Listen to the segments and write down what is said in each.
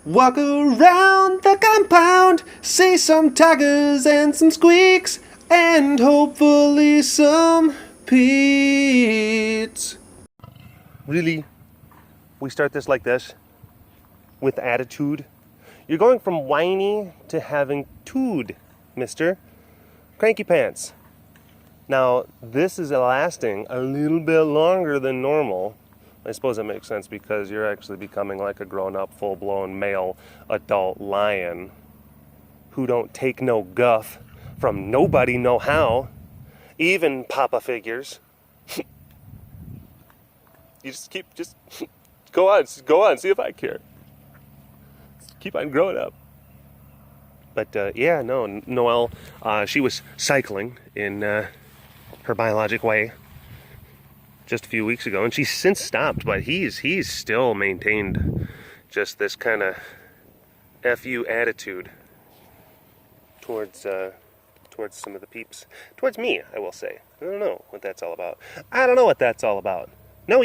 Walk around the compound, see some tigers and some squeaks, and hopefully some Pete's. Really? We start this like this? With attitude? You're going from whiny to having tude, mister. Cranky pants. Now, this is lasting a little bit longer than normal. I suppose that makes sense because you're actually becoming like a grown-up, full-blown male adult lion who don't take no guff from nobody no how, even papa figures. You just go on, see if I care. Just keep on growing up. But yeah, no, Noelle, she was cycling in her biologic way just a few weeks ago, and she's since stopped, but he's still maintained just this kind of F-you attitude towards some of the peeps. Towards me, I will say. I don't know what that's all about. Noe.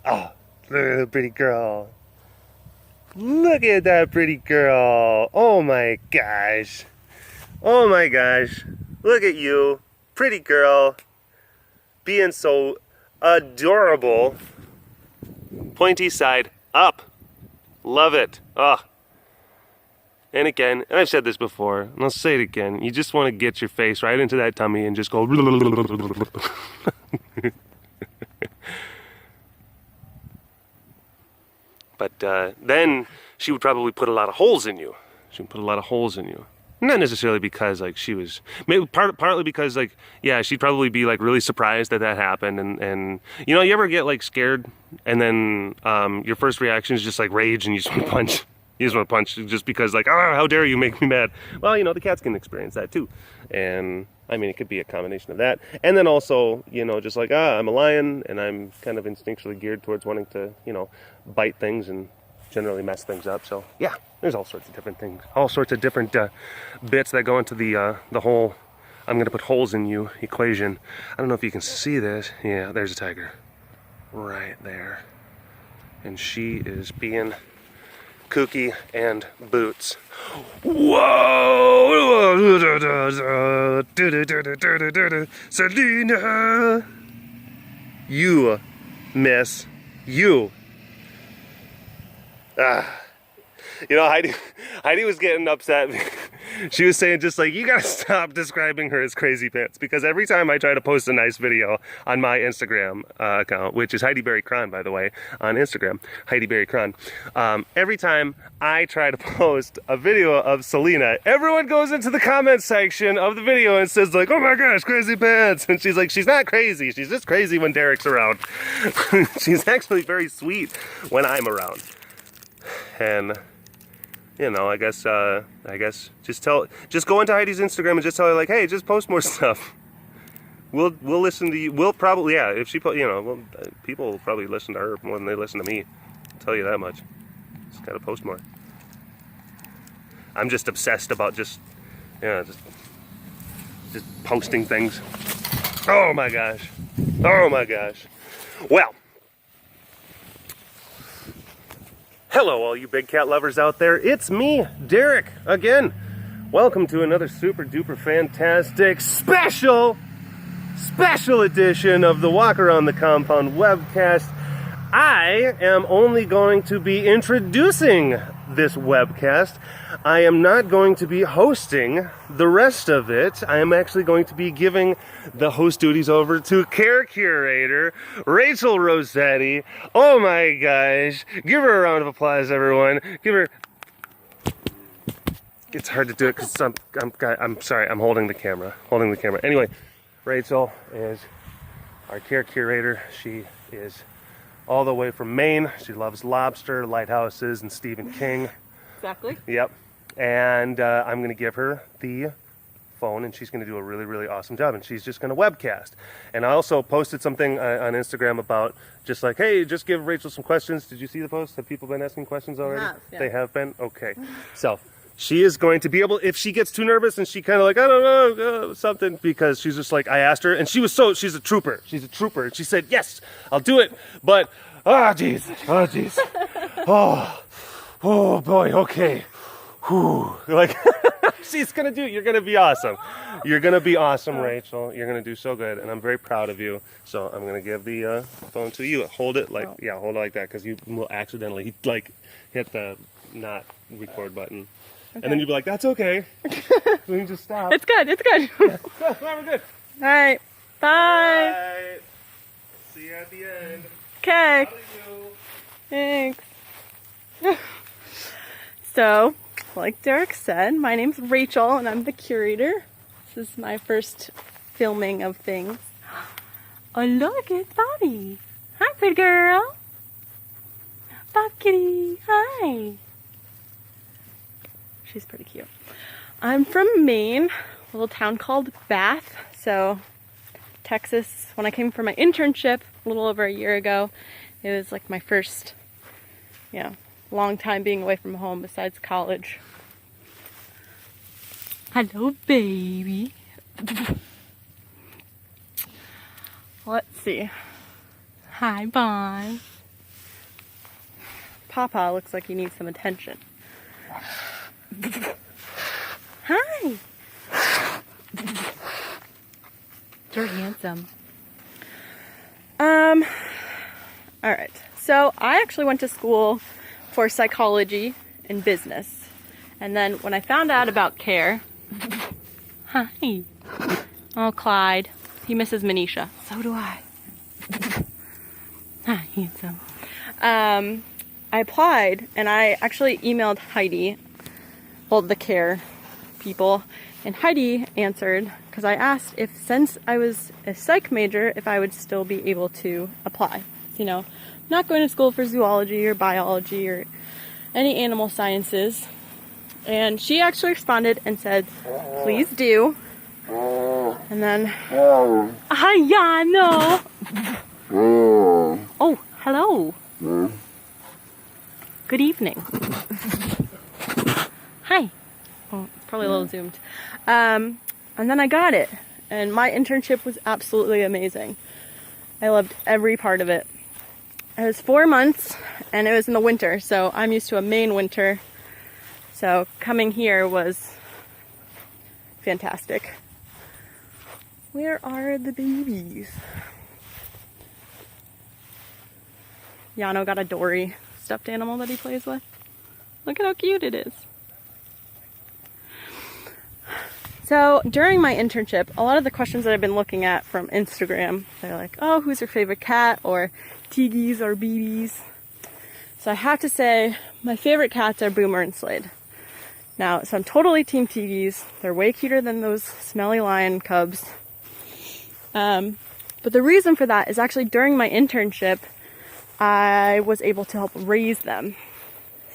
Oh, look at the pretty girl. Look at that pretty girl. Oh my gosh. Look at you, pretty girl. Being so adorable. Pointy side up. Love it. Ah. And again, and I've said this before, and I'll say it again, you just want to get your face right into that tummy and just go. But then she would probably put a lot of holes in you. Not necessarily because like she was, maybe partly because like, yeah, she'd probably be like really surprised that happened, and you know, you ever get like scared and then your first reaction is just like rage and you just want to punch. You just want to punch just because like, oh, how dare you make me mad. Well, you know, the cats can experience that too. And I mean, it could be a combination of that. And then also, you know, just like, I'm a lion and I'm kind of instinctually geared towards wanting to, you know, bite things and generally mess things up. So yeah, there's all sorts of different things, all sorts of different bits that go into the whole I'm gonna put holes in you equation. I don't know if you can see this. Yeah, there's a tiger right there, and she is being kooky and boots. Whoa! Selena, you miss you. You know, Heidi was getting upset. She was saying just like, you gotta stop describing her as crazy pants, because every time I try to post a nice video on my Instagram account, which is Heidi Berry Cron, by the way, on Instagram, Heidi Berry Cron, every time I try to post a video of Selena, everyone goes into the comment section of the video and says like, oh my gosh, crazy pants. And she's like, she's not crazy, she's just crazy when Derek's around. She's actually very sweet when I'm around. And you know, I guess just go into Heidi's Instagram and just tell her like, hey, just post more stuff. We'll listen to you. We'll probably, yeah, if she people will probably listen to her more than they listen to me. I'll tell you that much. Just gotta post more. I'm just obsessed about just posting things. Oh my gosh. Well, hello all you big cat lovers out there, it's me, Derek, again. Welcome to another super duper fantastic special edition of the Walk Around the Compound webcast. I am only going to be introducing this webcast. I am not going to be hosting the rest of it. I am actually going to be giving the host duties over to curator Rachel RosettI. Oh my gosh. Give her a round of applause, everyone. Give her... It's hard to do it because I'm sorry, I'm holding the camera. Anyway, Rachel is our curator. She is all the way from Maine. She loves lobster, lighthouses, and Stephen King. Exactly. Yep. And I'm going to give her the phone, and she's going to do a really, really awesome job, and she's just going to webcast. And I also posted something on Instagram about just like, hey, just give Rachel some questions. Did you see the post? Have people been asking questions already? Yeah. They have been? Okay. So she is going to be able, if she gets too nervous and she kind of like, I don't know, something, because she's just like, I asked her, and she's a trooper. And she said, yes, I'll do it. But Ah, jeez. Oh, jeez. Oh, boy. Okay. Whew. Like, she's gonna do. You're gonna be awesome. You're gonna be awesome, Rachel. You're gonna do so good, and I'm very proud of you. So I'm gonna give the phone to you. Hold it like, yeah, hold it like that, because you will accidentally like hit the not record button, and then you'll be like, that's okay. So you just stop. It's good. It's good. Yeah, we're good. All right. Bye. Bye. See you at the end. Okay. Thanks. So, like Derek said, my name's Rachel and I'm the curator. This is my first filming of things. Oh, look, it's Bobby. Hi, pretty girl. Bob Kitty. Hi. She's pretty cute. I'm from Maine, a little town called Bath. So, Texas, when I came for my internship a little over a year ago, it was like my first, long time being away from home besides college. Hello, baby. Let's see. Hi, Bon. Papa looks like he needs some attention. Hi. You're handsome. All right. So I actually went to school for psychology and business. And then when I found out about CARE, hi. Oh, Clyde. He misses Manisha. So do I. Hi, handsome. I applied and I actually emailed Heidi, well, the CARE people, and Heidi answered because I asked if, since I was a psych major, if I would still be able to apply. Not going to school for zoology or biology or any animal sciences. And she actually responded and said, please do. And then, hi, Yano. Oh, hello. Good evening. Hi. Oh, probably a little zoomed. And then I got it. And my internship was absolutely amazing. I loved every part of it. It was 4 months, and it was in the winter, so I'm used to a Maine winter. So coming here was fantastic. Where are the babies? Yano got a Dory stuffed animal that he plays with. Look at how cute it is. So during my internship, a lot of the questions that I've been looking at from Instagram, they're like, oh, who's your favorite cat? Or Tiggies or BBs. So I have to say, my favorite cats are Boomer and Slade. Now, so I'm totally team Tiggies. They're way cuter than those smelly lion cubs. But the reason for that is actually during my internship, I was able to help raise them.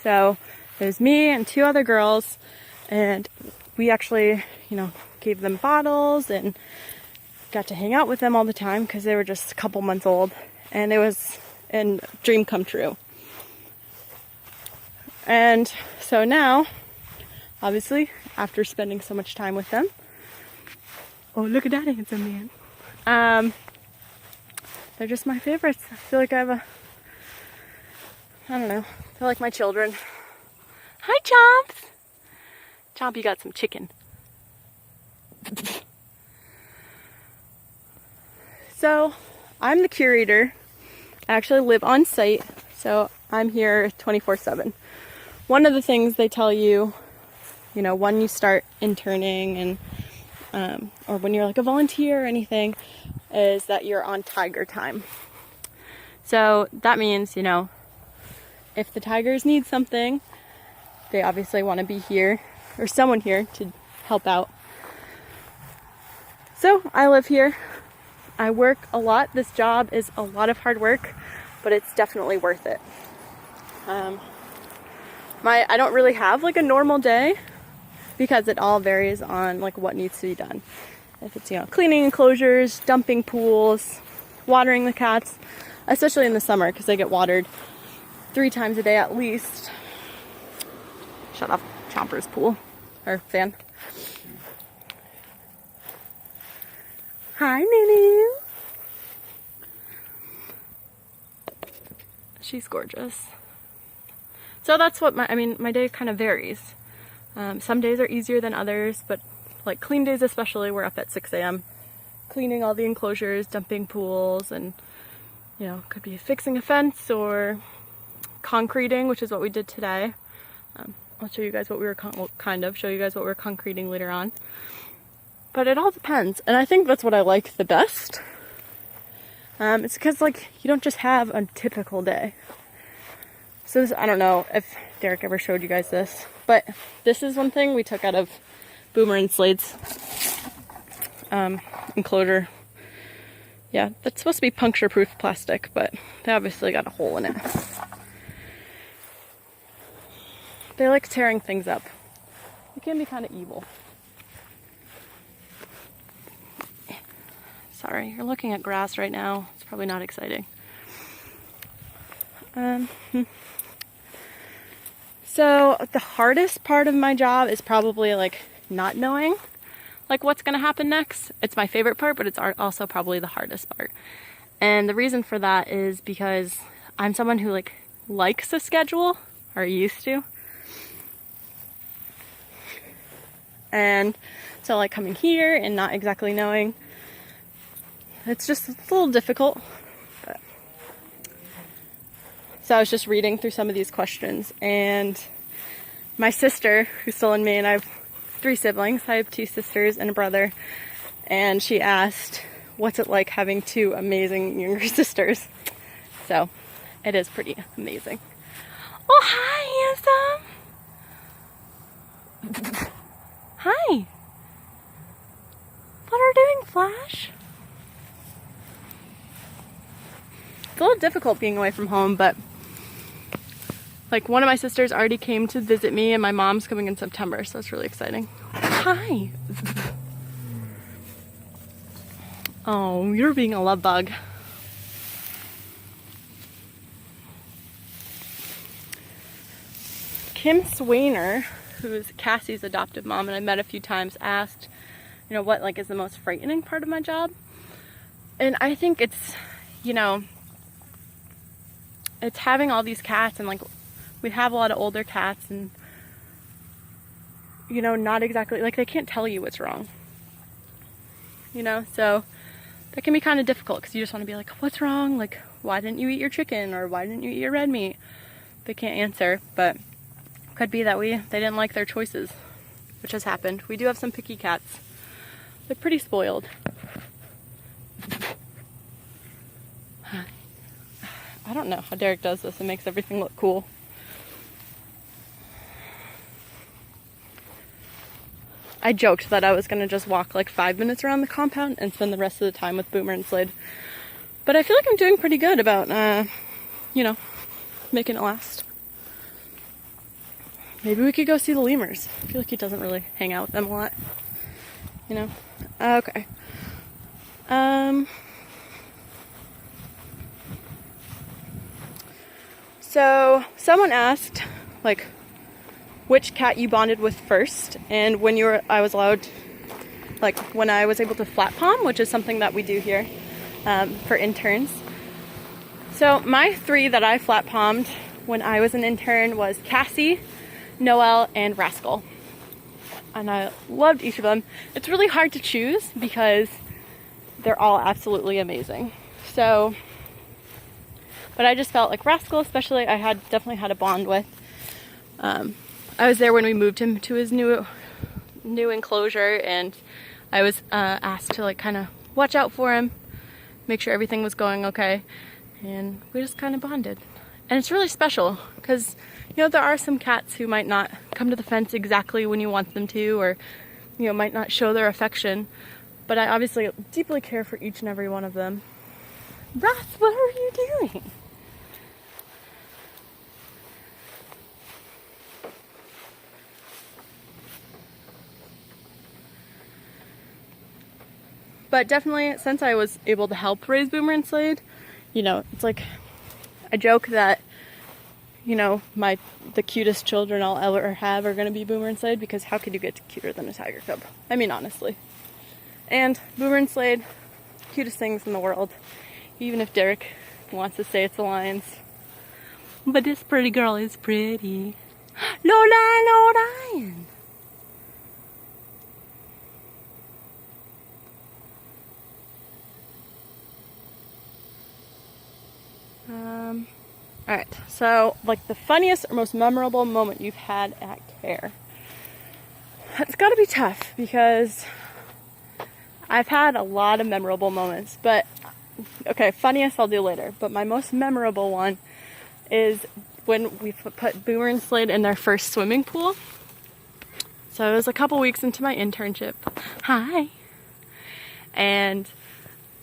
So it was me and 2 other girls, and we actually, gave them bottles and got to hang out with them all the time because they were just a couple months old. And it was a dream come true. And so now, obviously, after spending so much time with them, oh, look at that handsome man. They're just my favorites. I feel like I don't know, I feel like my children. Hi, Chomps. Chomp, you got some chicken. So, I'm the curator. I actually live on site, so I'm here 24/7. One of the things they tell you, when you start interning and or when you're like a volunteer or anything, is that you're on tiger time. So that means, if the tigers need something, they obviously want to be here, or someone here to help out. So I live here. I work a lot. This job is a lot of hard work, but it's definitely worth it. I don't really have like a normal day because it all varies on like what needs to be done. If it's, cleaning enclosures, dumping pools, watering the cats, especially in the summer because they get watered 3 times a day at least. Shut off Chomper's pool, or fan. Hi, Nunu. she's gorgeous. So that's what my day kind of varies. Some days are easier than others, but like clean days especially, we're up at 6 a.m. cleaning all the enclosures, dumping pools, and you know, could be fixing a fence or concreting, which is what we did today. I'll show you guys what we were show you guys what we're concreting later on. But it all depends, and I think that's what I like the best. It's because like you don't just have a typical day. So this, I don't know if Derek ever showed you guys this, but this is one thing we took out of Boomer and Slade's enclosure. Yeah, that's supposed to be puncture-proof plastic, but they obviously got a hole in it. They like tearing things up. It can be kind of evil. Sorry, you're looking at grass right now. It's probably not exciting. So the hardest part of my job is probably like not knowing like what's gonna happen next. It's my favorite part, but it's also probably the hardest part. And the reason for that is because I'm someone who like likes a schedule, or used to. And so like coming here and not exactly knowing, it's just a little difficult. But. So I was just reading through some of these questions, and my sister, who's still in me, and I have 3 siblings. I have 2 sisters and a brother. And she asked, what's it like having 2 amazing younger sisters? So it is pretty amazing. Oh, hi, handsome. Hi. What are you doing, Flash? It's a little difficult being away from home, but like one of my sisters already came to visit me, and my mom's coming in September, so it's really exciting. Hi. Oh, you're being a love bug. Kim Swainer, who's Cassie's adoptive mom, and I met a few times, asked, you know, what like is the most frightening part of my job? And I think it's, you know, it's having all these cats, and like we have a lot of older cats, and you know, not exactly like they can't tell you what's wrong, you know, so that can be kind of difficult because you just want to be like, what's wrong? Like, why didn't you eat your chicken, or why didn't you eat your red meat? They can't answer, but could be that they didn't like their choices, which has happened. We do have some picky cats. They're pretty spoiled. I don't know how Derek does this. It makes everything look cool. I joked that I was going to just walk like 5 minutes around the compound and spend the rest of the time with Boomer and Slade. But I feel like I'm doing pretty good about, you know, making it last. Maybe we could go see the lemurs. I feel like he doesn't really hang out with them a lot. You know? Okay. So someone asked, like, which cat you bonded with first, and when I was allowed, like, when I was able to flat palm, which is something that we do here for interns. So my 3 that I flat palmed when I was an intern was Cassie, Noelle, and Rascal. And I loved each of them. It's really hard to choose because they're all absolutely amazing. So, but I just felt like Rascal, especially, I definitely had a bond with. I was there when we moved him to his new enclosure, and I was asked to like kind of watch out for him, make sure everything was going okay, and we just kind of bonded. And it's really special because, you know, there are some cats who might not come to the fence exactly when you want them to, or, you know, might not show their affection, but I obviously deeply care for each and every one of them. Ross, what are you doing? But definitely, since I was able to help raise Boomer and Slade, you know, it's like a joke that, you know, the cutest children I'll ever have are going to be Boomer and Slade, because how could you get cuter than a tiger cub? I mean, honestly. And Boomer and Slade, cutest things in the world. Even if Derek wants to say it's the lions. But this pretty girl is pretty. Lola, Lola. Alright, so like the funniest or most memorable moment you've had at care. It's gotta be tough because I've had a lot of memorable moments, but okay, funniest I'll do later, but my most memorable one is when we put Boomer and Slade in their first swimming pool. So it was a couple weeks into my internship. Hi. And,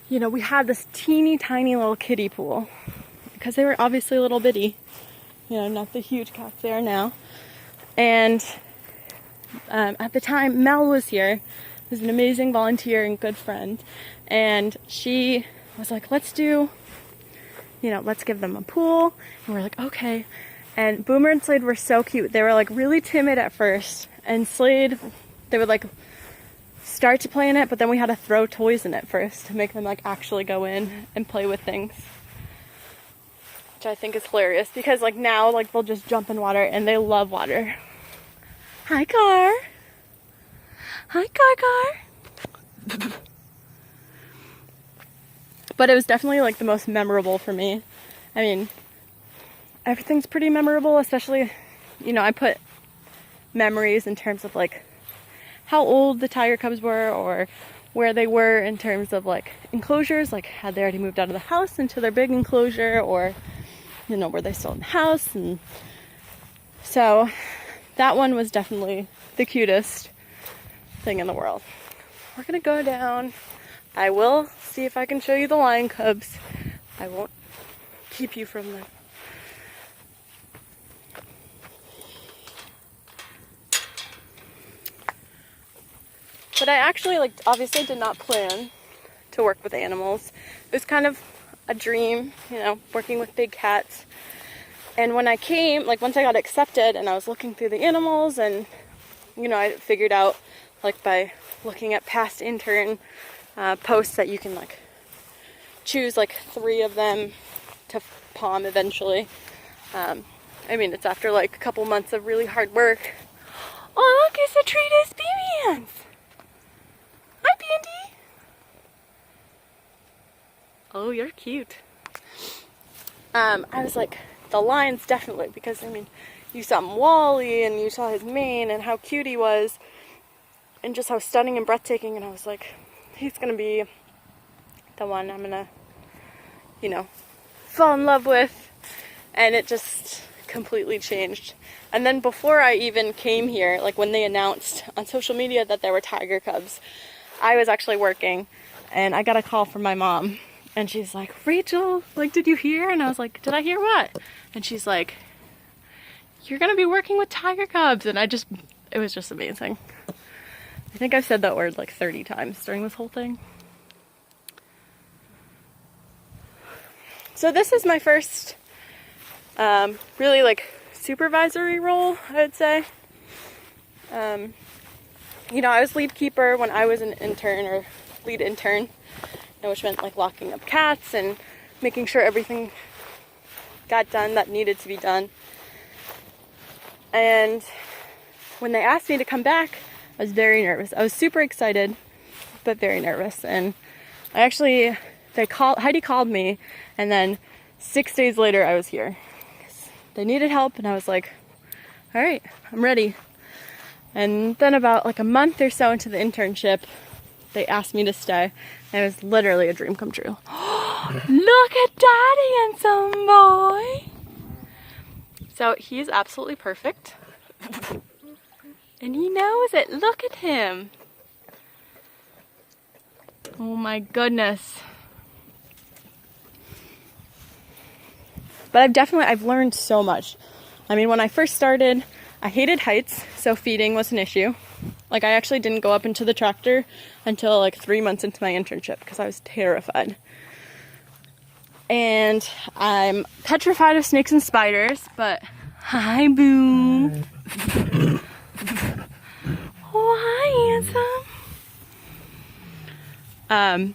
you know, we had this teeny tiny little kiddie pool because they were obviously a little bitty, you know, not the huge cats they are now. And at the time, Mel was here, who's an amazing volunteer and good friend. And she was like, let's give them a pool. And we're like, okay. And Boomer and Slade were so cute. They were like really timid at first. And Slade, they would like start to play in it, but then we had to throw toys in it first to make them like actually go in and play with things. Which I think is hilarious because like now like they'll just jump in water and they love water. Hi, Car. Hi, Car. But it was definitely like the most memorable for me. I mean, everything's pretty memorable, especially, you know, I put memories in terms of like how old the tiger cubs were or where they were in terms of like enclosures, like had they already moved out of the house into their big enclosure, or, you know, were they still in the house? And so that one was definitely the cutest thing in the world. We're gonna go down. I will see if I can show you the lion cubs. I won't keep you from them. But I actually, like, obviously did not plan to work with animals. It was kind of a dream, you know, working with big cats. And when I came, like, once I got accepted and I was looking through the animals and, you know, I figured out, like, by looking at past intern posts that you can, like, choose, like, 3 of them to palm eventually. I mean, it's after, like, a couple months of really hard work. Oh, look, it's a treatise baby. Hi, Bandy. Oh, you're cute. I was like, the lions definitely, because, I mean, you saw Wally and you saw his mane and how cute he was and just how stunning and breathtaking, and I was like, he's gonna be the one I'm gonna, you know, fall in love with. And it just completely changed. And then before I even came here, like when they announced on social media that there were tiger cubs, I was actually working and I got a call from my mom and she's like, Rachel, like, did you hear? And I was like, did I hear what? And she's like, you're gonna be working with tiger cubs. And it was just amazing. I think I've said that word like 30 times during this whole thing. So this is my first really like supervisory role, I would say. You know, I was lead keeper when I was an intern, or lead intern, you know, which meant like locking up cats and making sure everything got done that needed to be done. And when they asked me to come back, I was very nervous. I was super excited, but very nervous. And I actually, Heidi called me, and then 6 days later I was here. They needed help, and I was like, all right, I'm ready. And then about like a month or so into the internship, they asked me to stay. And it was literally a dream come true. Look at Daddy, handsome boy. So he's absolutely perfect. And he knows it. Look at him. Oh my goodness. But I've learned so much. I mean, when I first started, I hated heights, so feeding was an issue. Like, I actually didn't go up into the tractor until like 3 months into my internship because I was terrified. And I'm petrified of snakes and spiders, but hi, Boo. Oh, hi, handsome.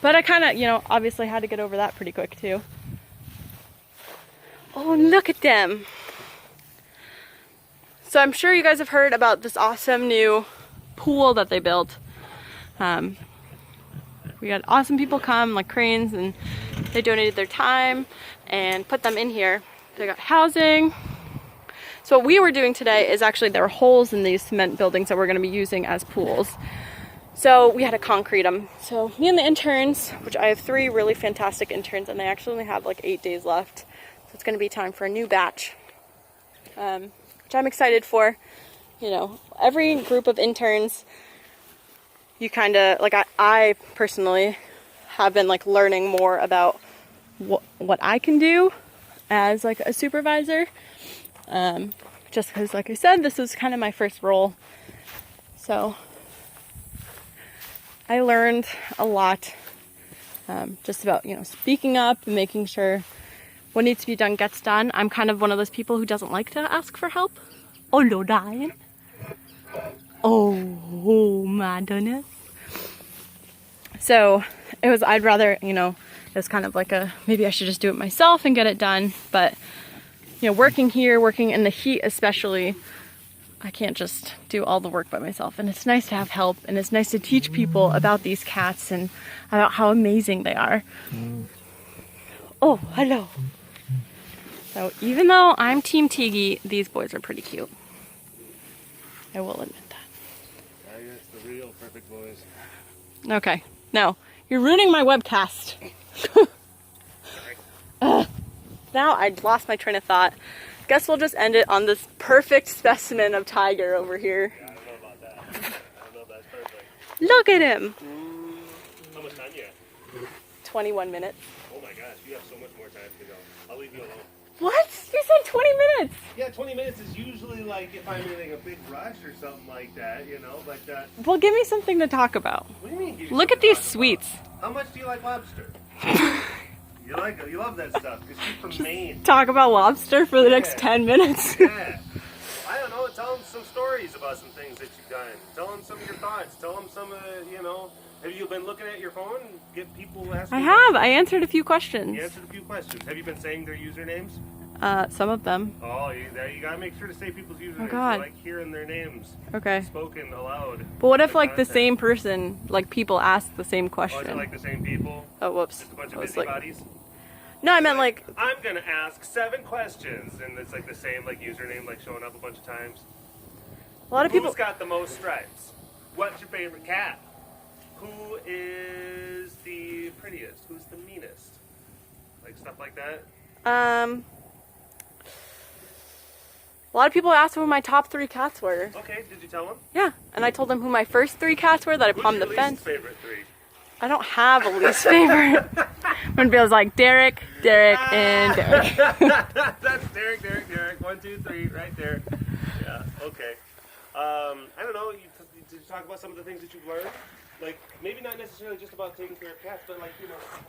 But I kind of, you know, obviously had to get over that pretty quick too. Oh, look at them. So I'm sure you guys have heard about this awesome new pool that they built. We had awesome people come, like cranes, and they donated their time and put them in here. They got housing. So what we were doing today is actually there were holes in these cement buildings that we're going to be using as pools. So we had to concrete them. So me and the interns, which I have 3 really fantastic interns, and they actually only have like 8 days left. So it's going to be time for a new batch, which I'm excited for. You know, every group of interns, you kind of, like I personally have been like learning more about what I can do as like a supervisor. Just because, like I said, this was kind of my first role. So I learned a lot just about, you know, speaking up and making sure what needs to be done gets done. I'm kind of one of those people who doesn't like to ask for help. Oh, no, Diane. Oh, my goodness. So I'd rather, you know, it was kind of like maybe I should just do it myself and get it done. But, you know, working here, working in the heat especially, I can't just do all the work by myself. And it's nice to have help, and it's nice to teach people about these cats and about how amazing they are. Oh, hello. So even though I'm Team Tiggy, these boys are pretty cute. I will admit that. I guess the real perfect boys. Okay, no, you're ruining my webcast. Now I lost my train of thought. Guess we'll just end it on this perfect specimen of tiger over here. Yeah, I don't know about that. I don't know if that's perfect. Look at him. How much time you have? 21 minutes. Oh my gosh, you have so much more time to go. I'll leave you alone. What? You said 20 minutes. Yeah, 20 minutes is usually like if I'm in a big rush or something like that, you know, but Well, give me something to talk about. what do you mean? Look at these sweets. How much do you like lobster? You love that stuff because she's from Maine. Talk about lobster for the next 10 minutes. Yeah. I don't know. Tell them some stories about some things that you've done. Tell them some of your thoughts. Tell them some, you know. Have you been looking at your phone? Get people asking. I have. I answered a few questions. You answered a few questions. Have you been saying their usernames? Some of them. Oh, you gotta make sure to say people's usernames. Oh, God. You like hearing their names Okay. spoken aloud. But what if like the content. same person, like people ask the same Oh, question? is it like the same people? Oh, whoops. Just a bunch I of was like- busybodies? No, I meant like, I'm gonna ask 7 questions, and it's like the same like username, like showing up a bunch of times. a lot of people. Who's got the most stripes? What's your favorite cat? Who is the prettiest? Who's the meanest? Like stuff like that. A lot of people asked who my top 3 cats were. Okay, did you tell them? Yeah, and I told them who my first 3 cats were that I Who's plumbed your the least fence. favorite 3? I don't have a least favorite. When Bill's like Derek, Derek, and Derek. That's Derek. 1, 2, 3, right there. Yeah. Okay. I don't know. Did you talk about some of the things that you've learned? Like maybe not necessarily just about taking care of cats, but like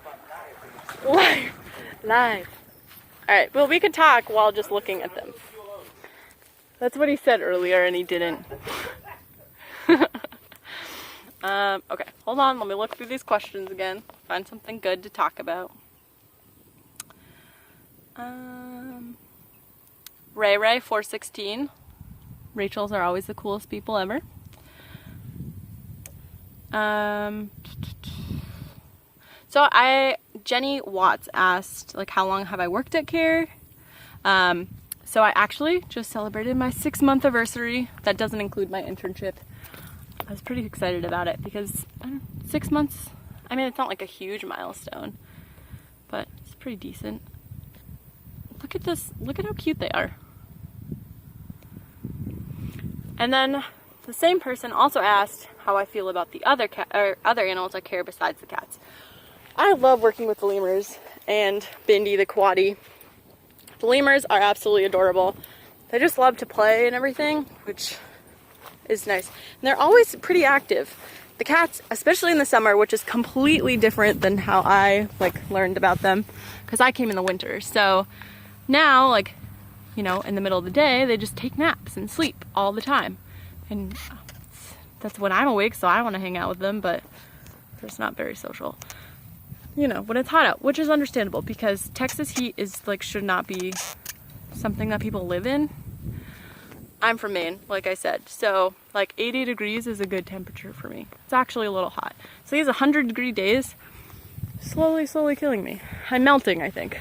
about life. Live. All right. Well, we could talk while just looking at them. That's what he said earlier, and he didn't. Okay, hold on. Let me look through these questions again. Find something good to talk about. Ray 416. Rachel's are always the coolest people ever. So Jenny Watts asked, like, how long have I worked at CARE? So I actually just celebrated my 6-month anniversary. That doesn't include my internship. I was pretty excited about it because 6 months, I mean, it's not like a huge milestone, but it's pretty decent. Look at this. Look at how cute they are. And then the same person also asked how I feel about the other animals I care besides the cats. I love working with the lemurs and Bindi the quaddy. The lemurs are absolutely adorable. They just love to play and everything, which is nice. And they're always pretty active. The cats, especially in the summer, which is completely different than how I learned about them, because I came in the winter. So now, you know, in the middle of the day, they just take naps and sleep all the time. And that's when I'm awake, so I want to hang out with them, but they're just not very social. you know, when it's hot out, which is understandable because Texas heat is like, should not be something that people live in. I'm from Maine, like I said, so like 80 degrees is a good temperature for me. It's actually a little hot. So these 100-degree days, slowly killing me. I'm melting, I think.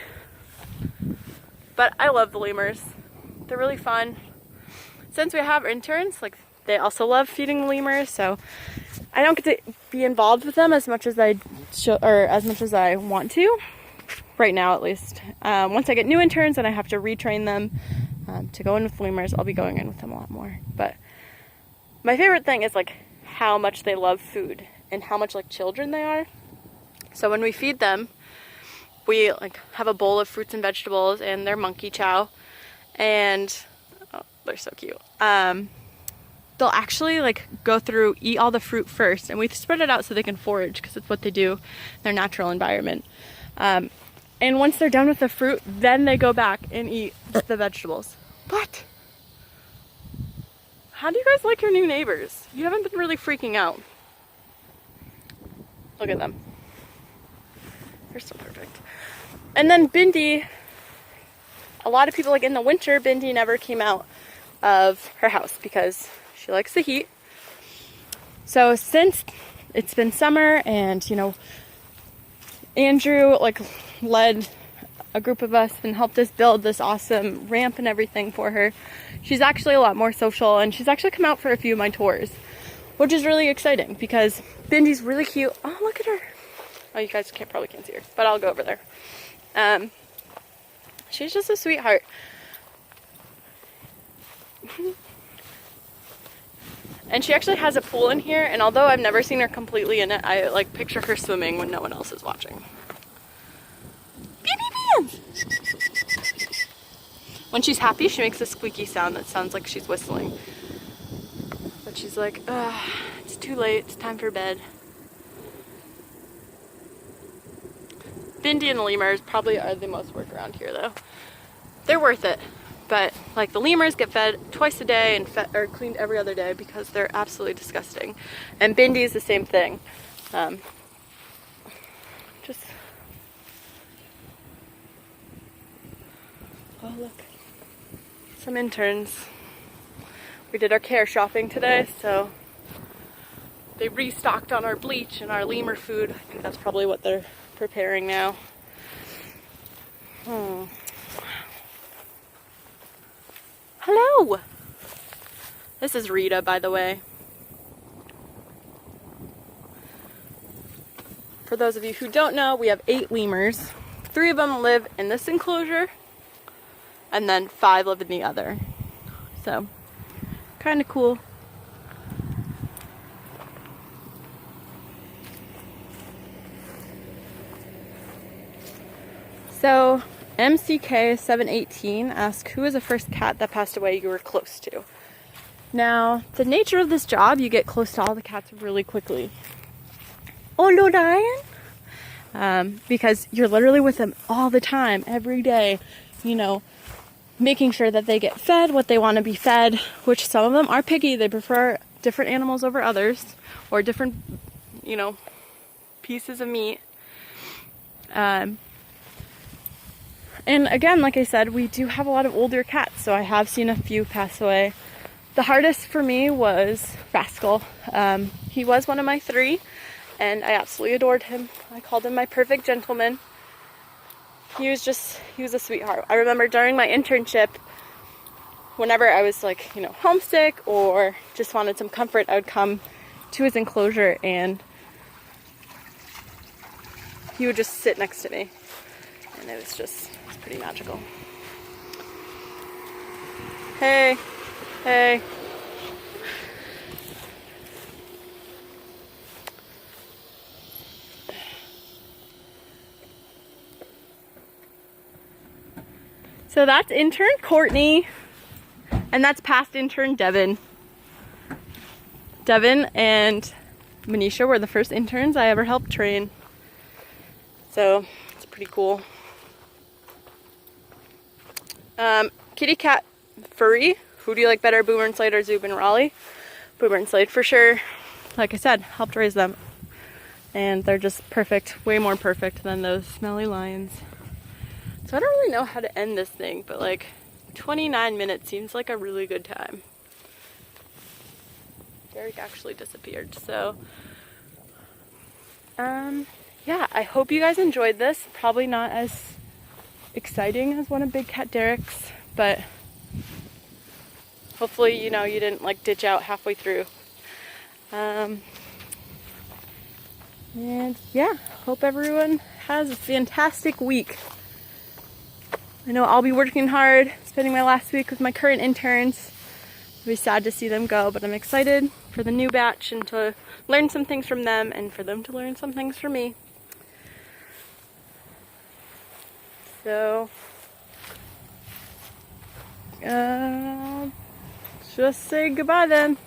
But I love the lemurs. They're really fun. Since we have interns, like they also love feeding the lemurs, so I don't get to be involved with them as much as I want to. Right now, at least. Once I get new interns and I have to retrain them to go in with lemurs, I'll be going in with them a lot more. But my favorite thing is like how much they love food and how much like children they are. So when we feed them, we like have a bowl of fruits and vegetables and their monkey chow, and oh, they're so cute. They'll actually like go through, eat all the fruit first, and we spread it out so they can forage because it's what they do in their natural environment. And once they're done with the fruit, then they go back and eat the vegetables. What? How do you guys like your new neighbors? You haven't been really freaking out. Look at them. They're so perfect. And then Bindi, a lot of people, like in the winter, Bindi never came out of her house because she likes the heat. So since it's been summer and, you know, Andrew like led a group of us and helped us build this awesome ramp and everything for her, she's actually a lot more social, and she's actually come out for a few of my tours, which is really exciting because Bindi's really cute. Oh, look at her. Oh, you guys probably can't see her, but I'll go over there. She's just a sweetheart. And she actually has a pool in here, and although I've never seen her completely in it, I like picture her swimming when no one else is watching. When she's happy, she makes a squeaky sound that sounds like she's whistling. But she's like, it's too late, it's time for bed. Bindi and the lemurs probably are the most work around here though. They're worth it. But like the lemurs get fed twice a day and or cleaned every other day because they're absolutely disgusting. And Bindi is the same thing. Oh look, some interns. We did our care shopping today, so they restocked on our bleach and our lemur food. I think that's probably what they're preparing now. Hello! This is Rita, by the way. For those of you who don't know, we have 8 lemurs. 3 of them live in this enclosure, and then 5 live in the other. So, kind of cool. So, MCK718 asked, who is the first cat that passed away you were close to? Now, the nature of this job, you get close to all the cats really quickly. Oh, no, Diane? Because you're literally with them all the time, every day, you know, making sure that they get fed what they want to be fed, which some of them are picky. They prefer different animals over others, or different, you know, pieces of meat. And again, like I said, we do have a lot of older cats, so I have seen a few pass away. The hardest for me was Rascal. He was one of my 3, and I absolutely adored him. I called him my perfect gentleman. He was a sweetheart. I remember during my internship, whenever I was like, you know, homesick or just wanted some comfort, I would come to his enclosure and he would just sit next to me. And it was pretty magical. Hey, hey. So that's intern Courtney, and that's past intern Devin. Devin and Manisha were the first interns I ever helped train. So it's pretty cool. Kitty cat furry. Who do you like better, Boomer and Slade or Zub and Raleigh? Boomer and Slade for sure. Like I said, helped raise them. and they're just perfect, way more perfect than those smelly lions. So I don't really know how to end this thing, but like 29 minutes seems like a really good time. Derek actually disappeared, so yeah, I hope you guys enjoyed this. Probably not as exciting as one of BigCatDerek's, but hopefully, you know, you didn't like ditch out halfway through. And yeah, hope everyone has a fantastic week. I know I'll be working hard, spending my last week with my current interns. It'll be sad to see them go, but I'm excited for the new batch and to learn some things from them and for them to learn some things from me. So, just say goodbye then.